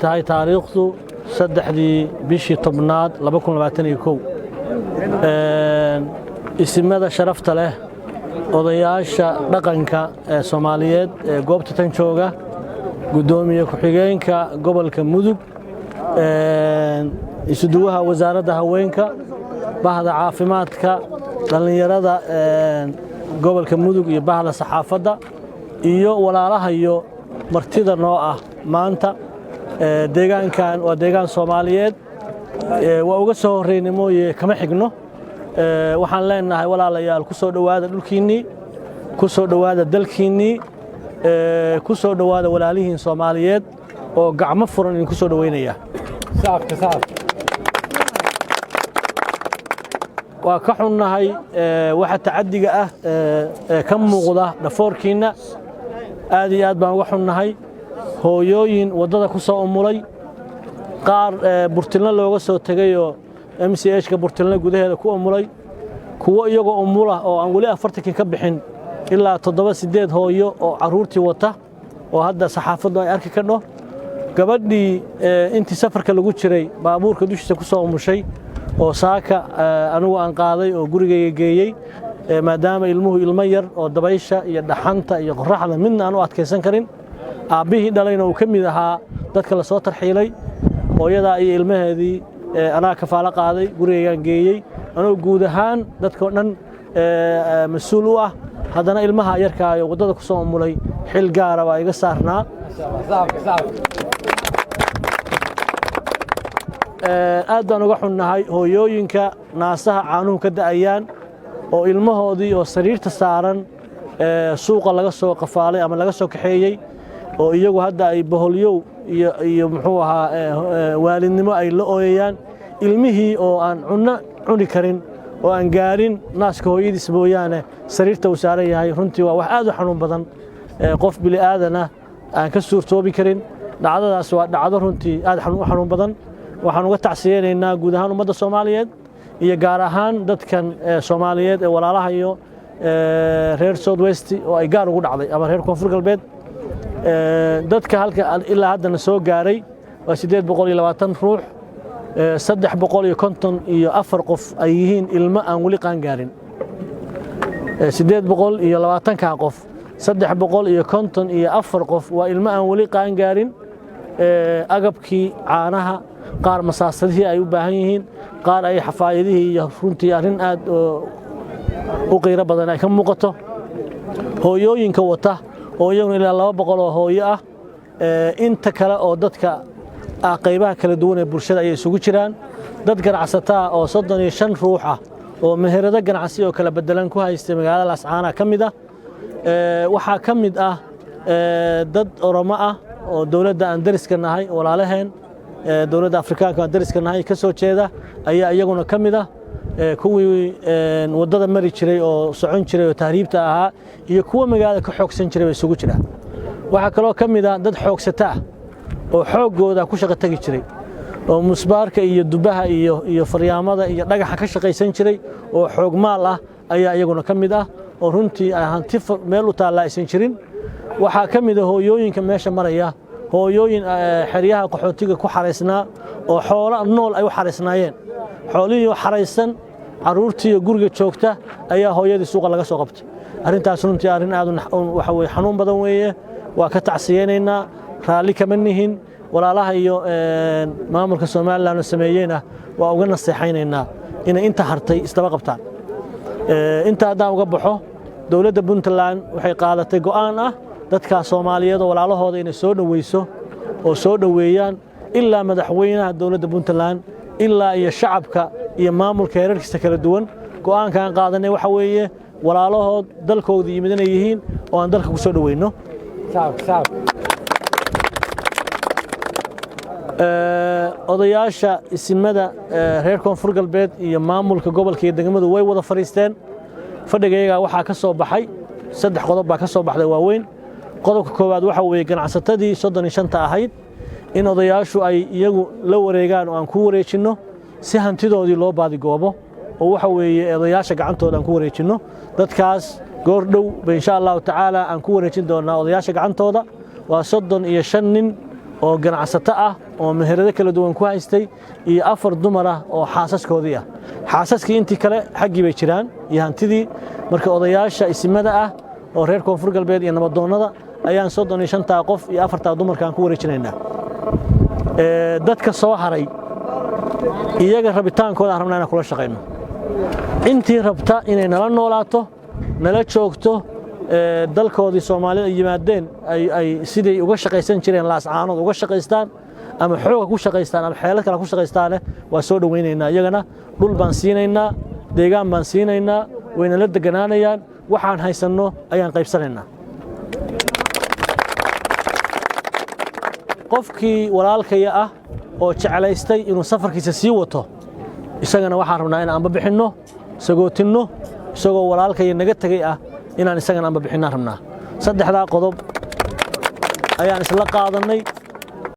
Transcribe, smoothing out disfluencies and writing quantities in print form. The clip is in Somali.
tahay taariikhdu 3 bishii tobnaad 2021 isimada sharafta leh odayaasha dhaqanka ee Soomaaliyeed ee goobta tan jooga gudoomiye ku-xigeenka gobolka Mudug isuduwaha wasaaradda haweenka bahda caafimaadka dhalinyarada gobolka Mudug iyo bahda saxaafadda iyo walaalaha iyo martida noo ah maanta deegaankan waa deegaan Soomaaliyeed waa uga soo horeynay mooyee kama xigno waxaan leenahay walaalayaal ku soo dhawaada dhulkiinii ku soo dhawaada dalkiinii ku soo dhawaada walaalihiin Soomaaliyeed oo gacmo furan in ku soo dhaweynaya waa ka xunnahay waxa tacadiga ah ka muuqda dhafoorkiina aad iyo aad baan uga xunnahay hooyooyin wadada ku soo umulay qaar burtilna looga soo tagayo MCH-ka burtilna gudaheeda ku umulay kuwa iyagoo umula oo aan wali 40 ka bixin ilaa 7-8 hooyo oo caruurtii wata oo hadda saxaafaddu ay arki kadho gabadhii intii safarka lagu jiray baabuurka dushiisa ku soo umushay oo saaka anigu aan qaaday oo gurigayga geeyay maadaama ilmuhu ilmo yar oo dabaysha iyo dhaxanta iyo qorraxda midna aan u adkeysan karin aabihii dhalayna uu ka mid ahaa dadka la soo tarxiilay hooyada iyo ilmaheedii anaa kafaala qaaday gurigaygaan geeyay anoo guud ahaan dadka dhan mas'uul u ah haddana ilmaha yarka ah wadada ku soo umulay xil gaar ah iga saarnaa aad baan uga xunnahay hooyooyinka naasaha caanuhu ka da'ayaan oo ilmahoodii oo sariirta saaran suuqa laga soo qafaalay ama laga soo kaxeeyay oo iyagu hadda ay boholyow iyo muxuu ahaa waalidnimo ay la ooyayaan ilmihii oo aan cuni karin oo aan gaarin naaska hooyadiis mooyaane sariirta uu saaran yahay runtii waa wax aad u xanuun badan qof bili aadana aan ka suurtoobi karin dhacdadaas waa dhacdo runtii aad u xanuun badan waxaan uga tacsiyeenaynaa guud ahaan ummadda Soomaaliyeed iyo gaar ahaan dadkan Soomaaliyeed ee walaalaha iyo reer South West oo ay gaar ugu dhacday ama reer Koonfur Galbeed dadka halka ilaa haddana soo gaaray waa 820 ruux 354 qof ay yihiin ilmo aan wali qaan gaarin 820 ka qof 354 qof waa ilmo aan wali qaan gaarin agabkii caanaha qaar masaasadihii ay u baahan yihiin qaar ay xafaayadihii iyo runtii arrin aad u qiiro badan ay ka muuqato hooyooyinka wata oo iyaguna ilaa 200 oo hooyo ah inta kale oo dadka qaybaha kala duwan ee bulshada ay isugu jiraan dad ganacsataa oo 35 ruux ah oo meherado ganacsi oo kala bedelan ku haystay magaalada Laascaana kamid ah waxa kamid ah dad Oromo ah oo dawladda aan dariska nahay walaalaheen dawladda Afrikaanka aan dariska nahay ka soo jeeda ayaa iyaguna kamid ah kuwii wadada mari jiray oo socon jiray oo tahriibta ahaa iyo kuwa magaalada ka xoogsan jiray way isugu jiraan waxa kale oo kamid ah dad xoogsata oo xoogooda ku shaqo tagi jiray oo musbaarka iyo dubaha iyo faryaamada iyo dhagaxa ka shaqaysan jiray oo xoog maal ah ayaa iyaguna kamid ah oo runtii hanti meel u taala aysan jirin waxa kamid ah hooyooyinka meesha maraya hooyooyin xeryaha qaxootiga ku xareysnaa oo xoolo nool ay u xareysnaayeen xoolihii xareysan caruurtii guriga joogta ayaa hooyadii suuqa laga soo qabtay arrintaas runtii arrin aad waxa way xanuun badan weeye waa ka tacsiyeenaynaa raali kama nihin walaalaha iyo maamulka Soomaaliland sameeyayna waa uga naseexaynaynaa inay inta hartay isdaba qabtaan inta hadda uga baxo dawladda Puntland waxay qaadatay go'aan ah dadka Soomaaliyeed oo walaalahooda inay soo dhaweyso oo soo dhaweeyaan ilaa madaxweynaha dawladda Puntland ilaa iyo shacabka iyo maamulka heerarkiisa kala duwan go'aankan qaadanay waxa weeye walaalahood dalkooda yimidana yihiin oo aan dalka ku soo dhaweyno odayaasha isimada reer koonfur galbeed iyo maamulka gobolka iyo degmadu way wada fariisteen fadhigayaga waxaa ka soo baxay 3 qodob baa ka soo baxday waaweyn qodobka koowaad waxa weeye ganacsatadii 35 ahayd in odayaashu ay iyagu la wareegaan oo aan ku wareejino si hantidoodii loo baadi goobo oo waxa weeye odayaasha gacantooda aan ku wareejino dadkaas goor dhow insha Allah taala aan ku wareejin doonaa odayaasha gacantooda waa 35 nin oo ganacsato ah oo meherado kala duwan ku haystay iyo 4 dumar ah oo xaasaskoodii ah xaasaskii intii kale xaqii bay jiraan iyo hantidii marka odayaasha isimada ah oo reer koonfur galbeed iyo nabadoonnada ayaan 35 qof iyo 4 dumarka aan ku wareejinaynaa dadka soo haray iyaga rabitaankooda aan rabnaa inaan kula shaqeyno intii rabta inay nala noolaato nala joogto dalkoodii Soomaalida yimaadeen ay sidii uga shaqeysan jireen laascaanood uga shaqeystaan ama xoog ku shaqeystaan ama xeelad kale ku shaqeystaan waa soo dhaweynaynaa iyagana dhul baan siinaynaa deegaan baan siinaynaa wayna la deganaanayaan waxaan haysano ayaan qaybsanaynaa qofkii walaalkaya ah oo jecelaystay inuu safarkiisa sii wato isagana waxaan rabnaa in aan bixinno sagootinno isagoo walaalkaya naga tagay ah inaan isagana aan bixinna rabnaa 3 qodob ayaan isla qaadanay